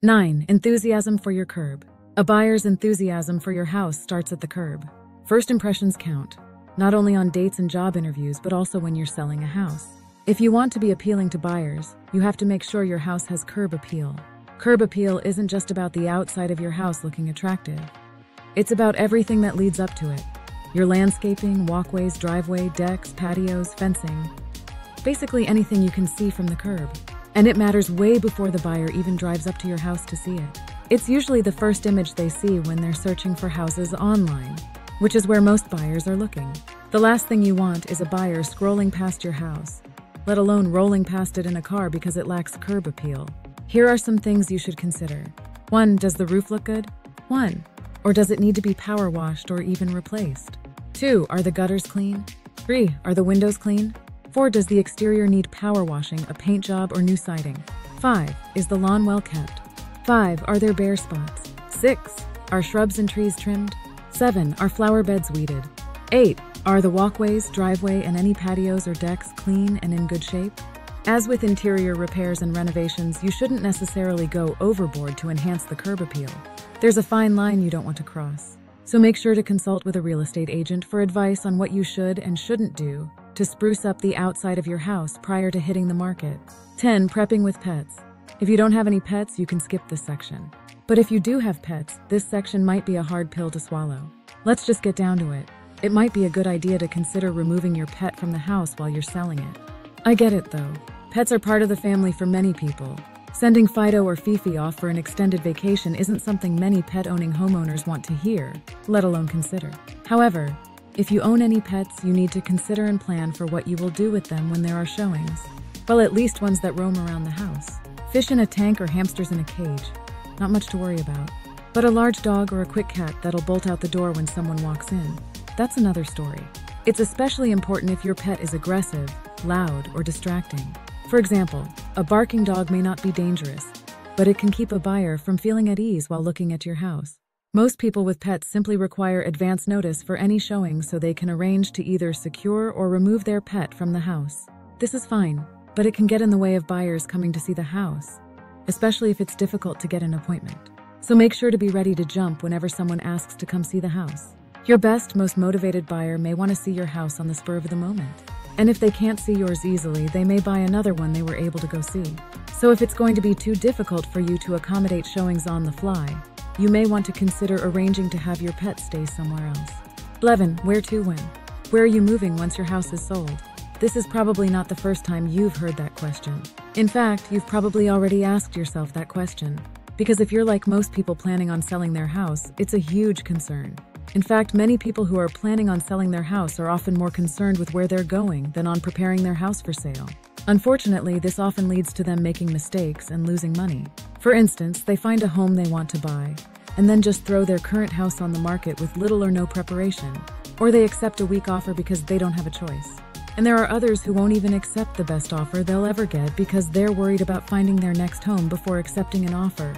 9. Enthusiasm for your curb. A buyer's enthusiasm for your house starts at the curb. First impressions count, not only on dates and job interviews, but also when you're selling a house. If you want to be appealing to buyers, you have to make sure your house has curb appeal. Curb appeal isn't just about the outside of your house looking attractive. It's about everything that leads up to it. Your landscaping, walkways, driveway, decks, patios, fencing. Basically anything you can see from the curb. And it matters way before the buyer even drives up to your house to see it. It's usually the first image they see when they're searching for houses online, which is where most buyers are looking. The last thing you want is a buyer scrolling past your house, let alone rolling past it in a car because it lacks curb appeal. Here are some things you should consider. 1. Does the roof look good? 1. Or does it need to be power washed or even replaced? 2. Are the gutters clean? 3. Are the windows clean? 4. Does the exterior need power washing, a paint job, or new siding? 5. Is the lawn well kept? 5. Are there bare spots? 6. Are shrubs and trees trimmed? 7. Are flower beds weeded? 8. Are the walkways, driveway, and any patios or decks clean and in good shape? As with interior repairs and renovations, you shouldn't necessarily go overboard to enhance the curb appeal. There's a fine line you don't want to cross. So make sure to consult with a real estate agent for advice on what you should and shouldn't do to spruce up the outside of your house prior to hitting the market. 10. Prepping with pets. If you don't have any pets, you can skip this section. But if you do have pets, this section might be a hard pill to swallow. Let's just get down to it. It might be a good idea to consider removing your pet from the house while you're selling it. I get it though. Pets are part of the family for many people. Sending Fido or Fifi off for an extended vacation isn't something many pet-owning homeowners want to hear, let alone consider. However, if you own any pets, you need to consider and plan for what you will do with them when there are showings. Well, at least ones that roam around the house. Fish in a tank or hamsters in a cage. Not much to worry about. But a large dog or a quick cat that'll bolt out the door when someone walks in. That's another story. It's especially important if your pet is aggressive, loud, or distracting. For example, a barking dog may not be dangerous, but it can keep a buyer from feeling at ease while looking at your house. Most people with pets simply require advance notice for any showing so they can arrange to either secure or remove their pet from the house. This is fine, but it can get in the way of buyers coming to see the house, especially if it's difficult to get an appointment. So make sure to be ready to jump whenever someone asks to come see the house. Your best, most motivated buyer may want to see your house on the spur of the moment. And if they can't see yours easily, they may buy another one they were able to go see. So if it's going to be too difficult for you to accommodate showings on the fly, you may want to consider arranging to have your pet stay somewhere else. 11. Where to when? Where are you moving once your house is sold? This is probably not the first time you've heard that question. In fact, you've probably already asked yourself that question. Because if you're like most people planning on selling their house, it's a huge concern. In fact, many people who are planning on selling their house are often more concerned with where they're going than on preparing their house for sale. Unfortunately, this often leads to them making mistakes and losing money. For instance, they find a home they want to buy, and then just throw their current house on the market with little or no preparation. Or they accept a weak offer because they don't have a choice. And there are others who won't even accept the best offer they'll ever get because they're worried about finding their next home before accepting an offer,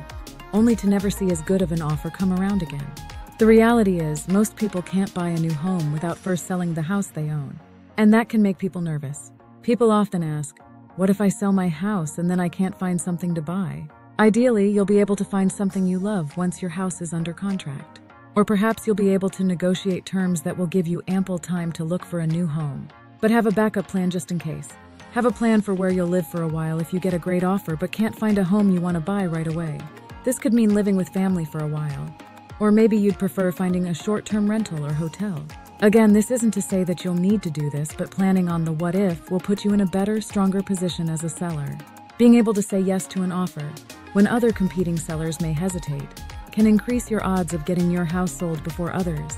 only to never see as good of an offer come around again. The reality is, most people can't buy a new home without first selling the house they own. And that can make people nervous. People often ask, what if I sell my house and then I can't find something to buy? Ideally, you'll be able to find something you love once your house is under contract. Or perhaps you'll be able to negotiate terms that will give you ample time to look for a new home. But have a backup plan just in case. Have a plan for where you'll live for a while if you get a great offer but can't find a home you want to buy right away. This could mean living with family for a while. Or maybe you'd prefer finding a short-term rental or hotel. Again, this isn't to say that you'll need to do this, but planning on the what if will put you in a better, stronger position as a seller. Being able to say yes to an offer, when other competing sellers may hesitate, can increase your odds of getting your house sold before others,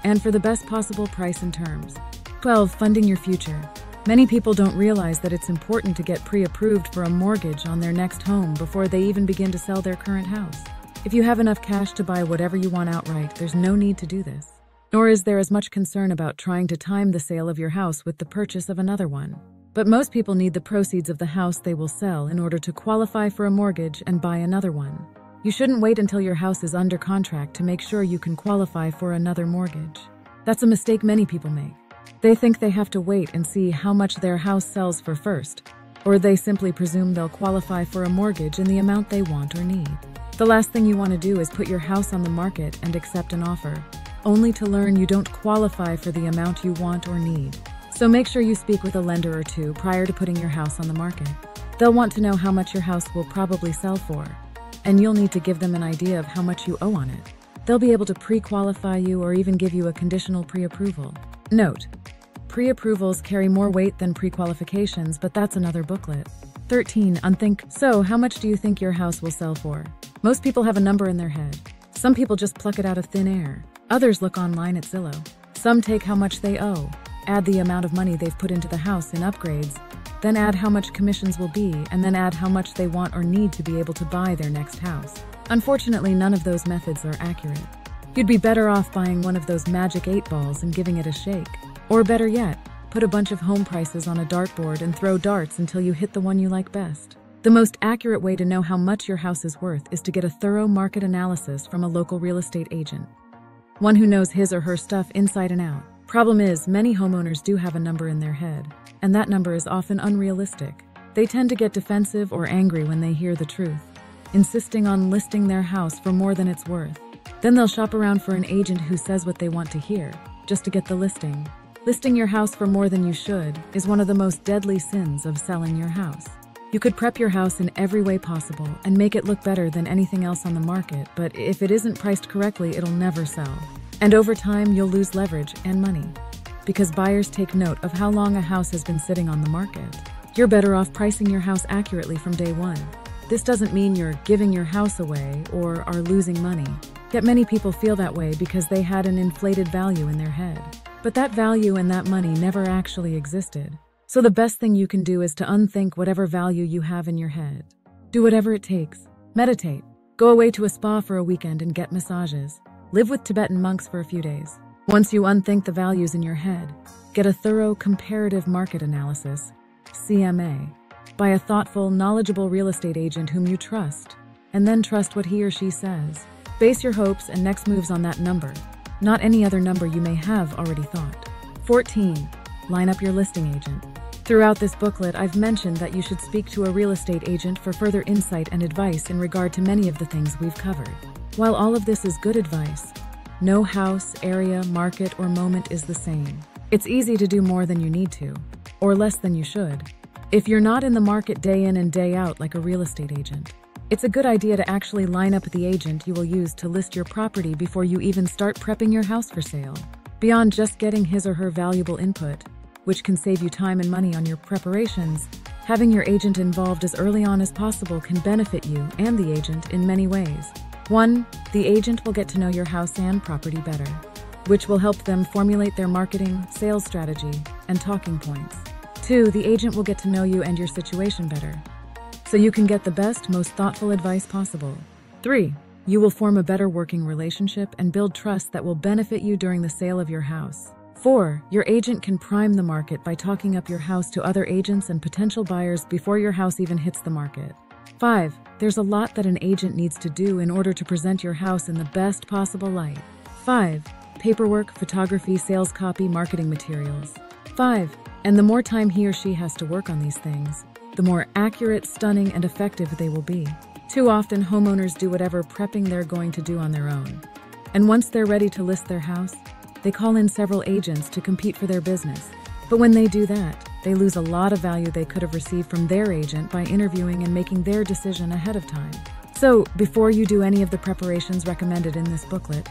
and for the best possible price and terms. 12. Funding your future. Many people don't realize that it's important to get pre-approved for a mortgage on their next home before they even begin to sell their current house. If you have enough cash to buy whatever you want outright, there's no need to do this. Nor is there as much concern about trying to time the sale of your house with the purchase of another one. But most people need the proceeds of the house they will sell in order to qualify for a mortgage and buy another one. You shouldn't wait until your house is under contract to make sure you can qualify for another mortgage. That's a mistake many people make. They think they have to wait and see how much their house sells for first, or they simply presume they'll qualify for a mortgage in the amount they want or need. The last thing you want to do is put your house on the market and accept an offer, only to learn you don't qualify for the amount you want or need. So make sure you speak with a lender or two prior to putting your house on the market. They'll want to know how much your house will probably sell for, and you'll need to give them an idea of how much you owe on it. They'll be able to pre-qualify you or even give you a conditional pre-approval. Note: pre-approvals carry more weight than pre-qualifications, but that's another booklet. 13. Unthink. So, how much do you think your house will sell for? Most people have a number in their head. Some people just pluck it out of thin air. Others look online at Zillow. Some take how much they owe, add the amount of money they've put into the house in upgrades, then add how much commissions will be, and then add how much they want or need to be able to buy their next house. Unfortunately, none of those methods are accurate. You'd be better off buying one of those magic 8 balls and giving it a shake. Or better yet, put a bunch of home prices on a dartboard and throw darts until you hit the one you like best. The most accurate way to know how much your house is worth is to get a thorough market analysis from a local real estate agent, one who knows his or her stuff inside and out. Problem is, many homeowners do have a number in their head, and that number is often unrealistic. They tend to get defensive or angry when they hear the truth, insisting on listing their house for more than it's worth. Then they'll shop around for an agent who says what they want to hear, just to get the listing. Listing your house for more than you should is one of the most deadly sins of selling your house. You could prep your house in every way possible and make it look better than anything else on the market, but if it isn't priced correctly, it'll never sell. And over time, you'll lose leverage and money, because buyers take note of how long a house has been sitting on the market. You're better off pricing your house accurately from day one. This doesn't mean you're giving your house away or are losing money. Yet many people feel that way because they had an inflated value in their head. But that value and that money never actually existed. So the best thing you can do is to unthink whatever value you have in your head. Do whatever it takes. Meditate. Go away to a spa for a weekend and get massages. Live with Tibetan monks for a few days. Once you unthink the values in your head, get a thorough comparative market analysis, CMA, by a thoughtful, knowledgeable real estate agent whom you trust, and then trust what he or she says. Base your hopes and next moves on that number, not any other number you may have already thought. 14. Line up your listing agent. Throughout this booklet, I've mentioned that you should speak to a real estate agent for further insight and advice in regard to many of the things we've covered. While all of this is good advice, no house, area, market, or moment is the same. It's easy to do more than you need to, or less than you should, if you're not in the market day in and day out like a real estate agent. It's a good idea to actually line up the agent you will use to list your property before you even start prepping your house for sale. Beyond just getting his or her valuable input, which can save you time and money on your preparations, having your agent involved as early on as possible can benefit you and the agent in many ways. 1. The agent will get to know your house and property better, which will help them formulate their marketing, sales strategy, and talking points. 2. The agent will get to know you and your situation better, so you can get the best, most thoughtful advice possible. 3. You will form a better working relationship and build trust that will benefit you during the sale of your house. 4. Your agent can prime the market by talking up your house to other agents and potential buyers before your house even hits the market. 5. There's a lot that an agent needs to do in order to present your house in the best possible light. 5. Paperwork, photography, sales copy, marketing materials. 5. And the more time he or she has to work on these things, the more accurate, stunning, and effective they will be. Too often, homeowners do whatever prepping they're going to do on their own. And once they're ready to list their house, they call in several agents to compete for their business. But when they do that, they lose a lot of value they could have received from their agent by interviewing and making their decision ahead of time. So, before you do any of the preparations recommended in this booklet,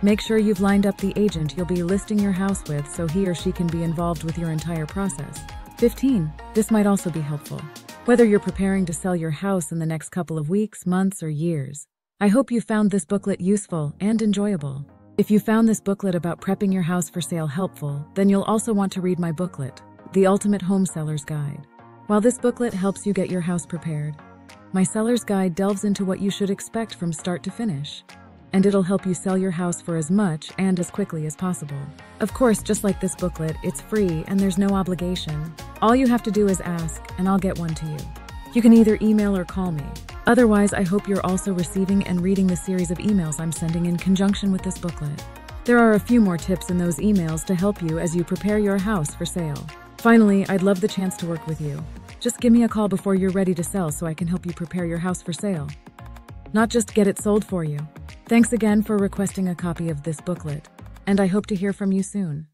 make sure you've lined up the agent you'll be listing your house with so he or she can be involved with your entire process. 15. This might also be helpful, whether you're preparing to sell your house in the next couple of weeks, months, or years. I hope you found this booklet useful and enjoyable. If you found this booklet about prepping your house for sale helpful, then you'll also want to read my booklet, The Ultimate Home Seller's Guide. While this booklet helps you get your house prepared, my seller's guide delves into what you should expect from start to finish, and it'll help you sell your house for as much and as quickly as possible. Of course, just like this booklet, it's free and there's no obligation. All you have to do is ask, and I'll get one to you. You can either email or call me. Otherwise, I hope you're also receiving and reading the series of emails I'm sending in conjunction with this booklet. There are a few more tips in those emails to help you as you prepare your house for sale. Finally, I'd love the chance to work with you. Just give me a call before you're ready to sell so I can help you prepare your house for sale. not just get it sold for you. Thanks again for requesting a copy of this booklet, and I hope to hear from you soon.